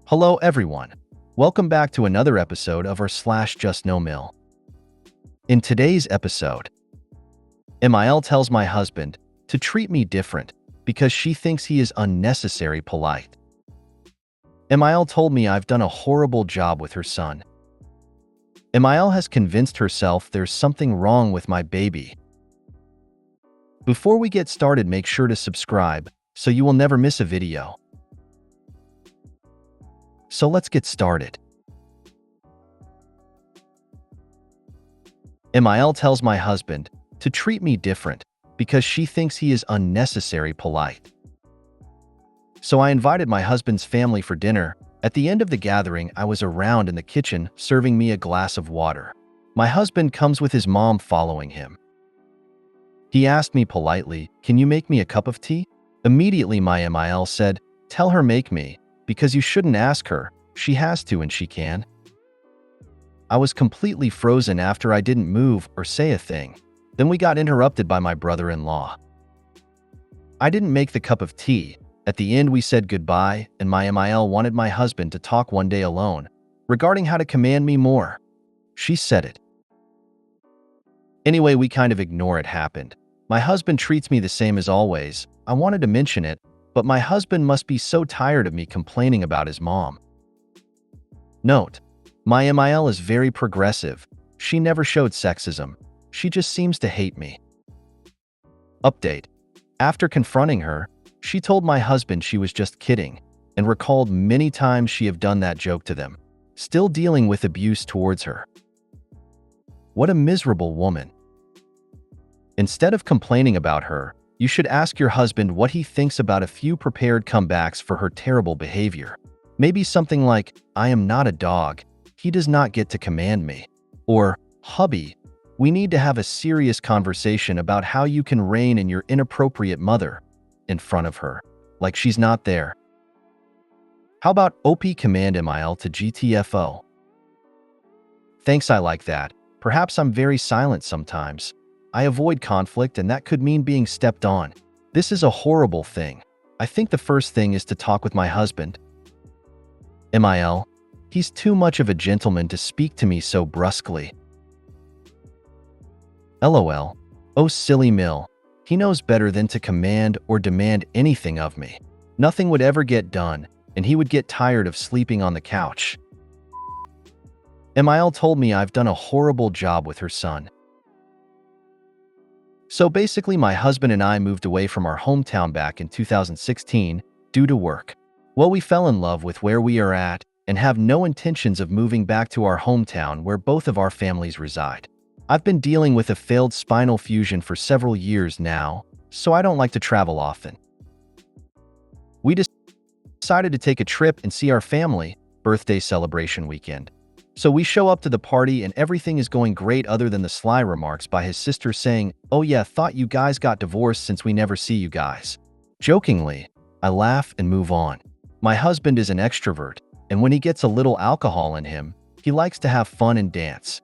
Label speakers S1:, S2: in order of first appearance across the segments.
S1: Hello everyone. Welcome back to another episode of our /JustNoMil. In today's episode, MIL tells my husband to treat me different because she thinks he is unnecessary polite. MIL told me I've done a horrible job with her son. MIL has convinced herself there's something wrong with my baby. Before we get started, make sure to subscribe so you will never miss a video. So let's get started. MIL tells my husband to treat me different because she thinks he is unnecessary polite. So I invited my husband's family for dinner. At the end of the gathering, I was around in the kitchen serving me a glass of water. My husband comes with his mom following him. He asked me politely, "Can you make me a cup of tea?" Immediately my MIL said, "Tell her make me, because you shouldn't ask her, she has to and she can." I was completely frozen after I didn't move or say a thing. Then we got interrupted by my brother-in-law. I didn't make the cup of tea. At the end we said goodbye, and my MIL wanted my husband to talk one day alone, regarding how to command me more. She said it. Anyway, we kind of ignore it happened. My husband treats me the same as always. I wanted to mention it, but my husband must be so tired of me complaining about his mom. Note: my MIL is very progressive. She never showed sexism. She just seems to hate me. Update: after confronting her, she told my husband she was just kidding and recalled many times she have done that joke to them, still dealing with abuse towards her. What a miserable woman. Instead of complaining about her, you should ask your husband what he thinks about a few prepared comebacks for her terrible behavior. Maybe something like, "I am not a dog. He does not get to command me." Or, "Hubby, we need to have a serious conversation about how you can reign in your inappropriate mother," in front of her, like she's not there. How about OP command MIL to GTFO? Thanks, I like that. Perhaps I'm very silent sometimes. I avoid conflict, and that could mean being stepped on. This is a horrible thing. I think the first thing is to talk with my husband. MIL, he's too much of a gentleman to speak to me so brusquely. LOL. Oh, silly Mil. He knows better than to command or demand anything of me. Nothing would ever get done, and he would get tired of sleeping on the couch. MIL told me I've done a horrible job with her son. So basically, my husband and I moved away from our hometown back in 2016 due to work. Well, we fell in love with where we are at and have no intentions of moving back to our hometown where both of our families reside. I've been dealing with a failed spinal fusion for several years now, so I don't like to travel often. We decided to take a trip and see our family birthday celebration weekend. So we show up to the party and everything is going great other than the sly remarks by his sister saying, "Oh yeah, thought you guys got divorced since we never see you guys." Jokingly, I laugh and move on. My husband is an extrovert, and when he gets a little alcohol in him, he likes to have fun and dance.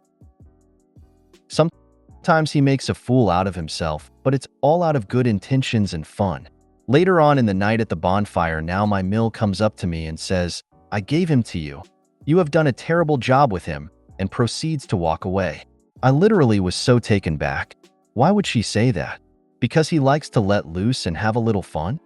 S1: Sometimes he makes a fool out of himself, but it's all out of good intentions and fun. Later on in the night at the bonfire, now my MIL comes up to me and says, "I gave him to you. You have done a terrible job with him," and proceeds to walk away. I literally was so taken back. Why would she say that? Because he likes to let loose and have a little fun?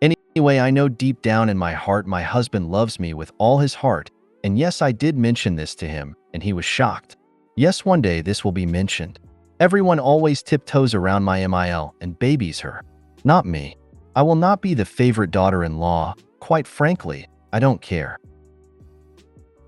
S1: Anyway, I know deep down in my heart my husband loves me with all his heart, and yes, I did mention this to him, and he was shocked. Yes, one day this will be mentioned. Everyone always tiptoes around my MIL and babies her. Not me. I will not be the favorite daughter-in-law. Quite frankly, I don't care.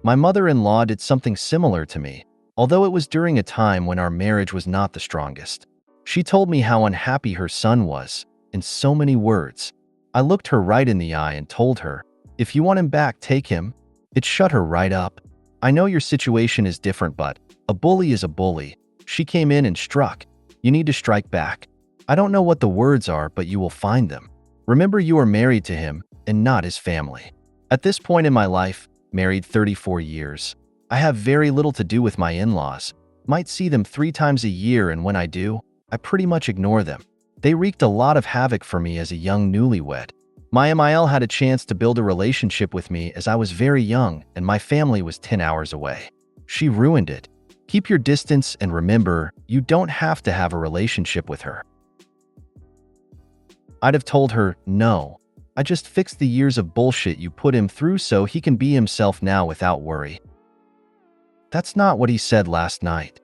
S1: My mother-in-law did something similar to me, although it was during a time when our marriage was not the strongest. She told me how unhappy her son was, in so many words. I looked her right in the eye and told her, "If you want him back, take him." It shut her right up. I know your situation is different, but a bully is a bully. She came in and struck. You need to strike back. I don't know what the words are, but you will find them. Remember, you are married to him and not his family. At this point in my life, married 34 years, I have very little to do with my in-laws. Might see them 3 times a year, and when I do, I pretty much ignore them. They wreaked a lot of havoc for me as a young newlywed. My MIL had a chance to build a relationship with me as I was very young and my family was 10 hours away. She ruined it. Keep your distance and remember, you don't have to have a relationship with her. I'd have told her, no. I just fixed the years of bullshit you put him through so he can be himself now without worry. That's not what he said last night.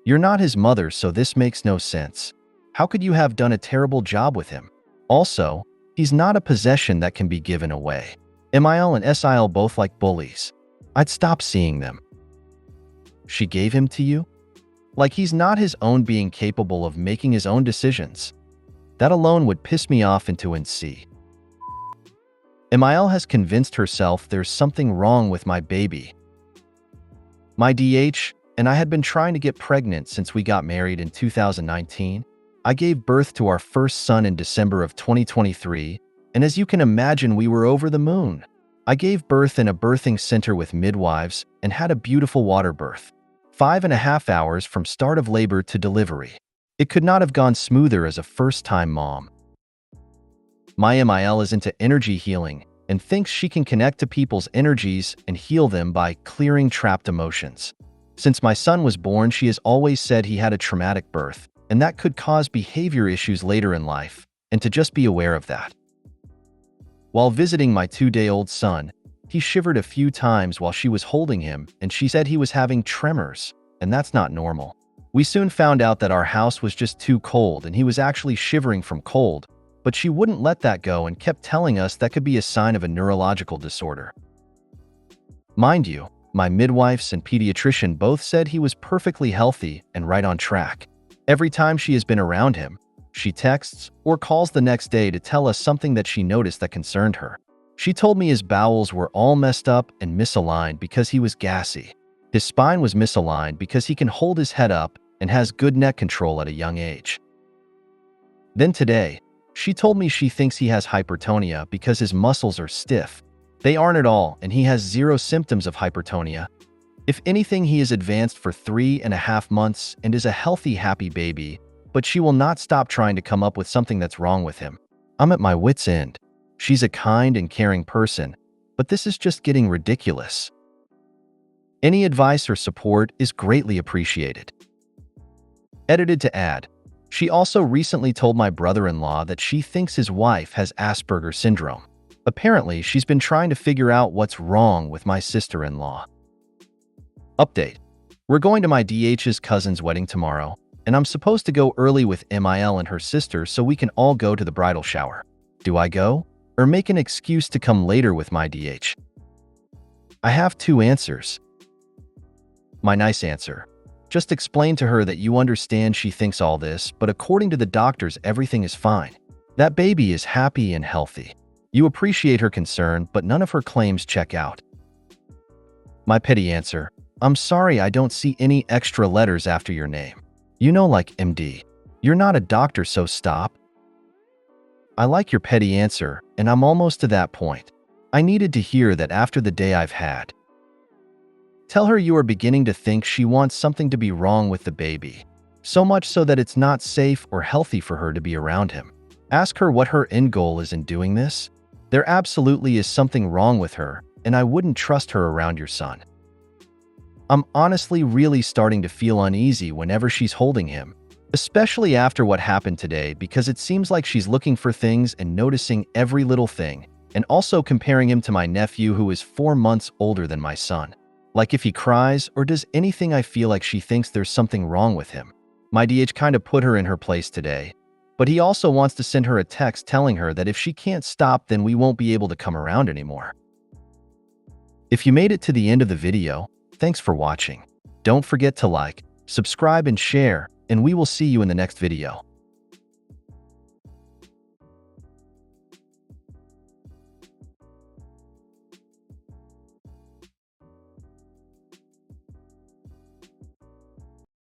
S1: You're not his mother, so this makes no sense. How could you have done a terrible job with him? Also, he's not a possession that can be given away. MIL and SIL both like bullies. I'd stop seeing them. She gave him to you? Like he's not his own being capable of making his own decisions. That alone would piss me off into NC. MIL has convinced herself there's something wrong with my baby. My DH and I had been trying to get pregnant since we got married in 2019. I gave birth to our first son in December of 2023, and as you can imagine, we were over the moon. I gave birth in a birthing center with midwives and had a beautiful water birth. 5.5 hours from start of labor to delivery. It could not have gone smoother as a first-time mom. My MIL is into energy healing and thinks she can connect to people's energies and heal them by clearing trapped emotions. Since my son was born, she has always said he had a traumatic birth, and that could cause behavior issues later in life, and to just be aware of that. While visiting my 2-day-old son, he shivered a few times while she was holding him, and she said he was having tremors, and that's not normal. We soon found out that our house was just too cold and he was actually shivering from cold, but she wouldn't let that go and kept telling us that could be a sign of a neurological disorder. Mind you, my midwives and pediatrician both said he was perfectly healthy and right on track. Every time she has been around him, she texts or calls the next day to tell us something that she noticed that concerned her. She told me his bowels were all messed up and misaligned because he was gassy. His spine was misaligned because he can hold his head up and has good neck control at a young age. Then today, she told me she thinks he has hypertonia because his muscles are stiff. They aren't at all, and he has 0 symptoms of hypertonia. If anything, he is advanced for 3.5 months and is a healthy, happy baby, but she will not stop trying to come up with something that's wrong with him. I'm at my wit's end. She's a kind and caring person, but this is just getting ridiculous. Any advice or support is greatly appreciated. Edited to add, she also recently told my brother-in-law that she thinks his wife has Asperger's syndrome. Apparently, she's been trying to figure out what's wrong with my sister-in-law. Update. We're going to my DH's cousin's wedding tomorrow, and I'm supposed to go early with MIL and her sister so we can all go to the bridal shower. Do I go, or make an excuse to come later with my DH? I have 2 answers. My nice answer. Just explain to her that you understand she thinks all this, but according to the doctors, everything is fine. That baby is happy and healthy. You appreciate her concern, but none of her claims check out. My petty answer. I'm sorry I don't see any extra letters after your name. You know, like MD. You're not a doctor, so stop. I like your petty answer, and I'm almost to that point. I needed to hear that after the day I've had. Tell her you are beginning to think she wants something to be wrong with the baby, so much so that it's not safe or healthy for her to be around him. Ask her what her end goal is in doing this. There absolutely is something wrong with her, and I wouldn't trust her around your son. I'm honestly really starting to feel uneasy whenever she's holding him, especially after what happened today, because it seems like she's looking for things and noticing every little thing, and also comparing him to my nephew who is 4 months older than my son. Like if he cries or does anything, I feel like she thinks there's something wrong with him. My DH kind of put her in her place today, but he also wants to send her a text telling her that if she can't stop, then we won't be able to come around anymore. If you made it to the end of the video, thanks for watching. Don't forget to like, subscribe, and share, and we will see you in the next video.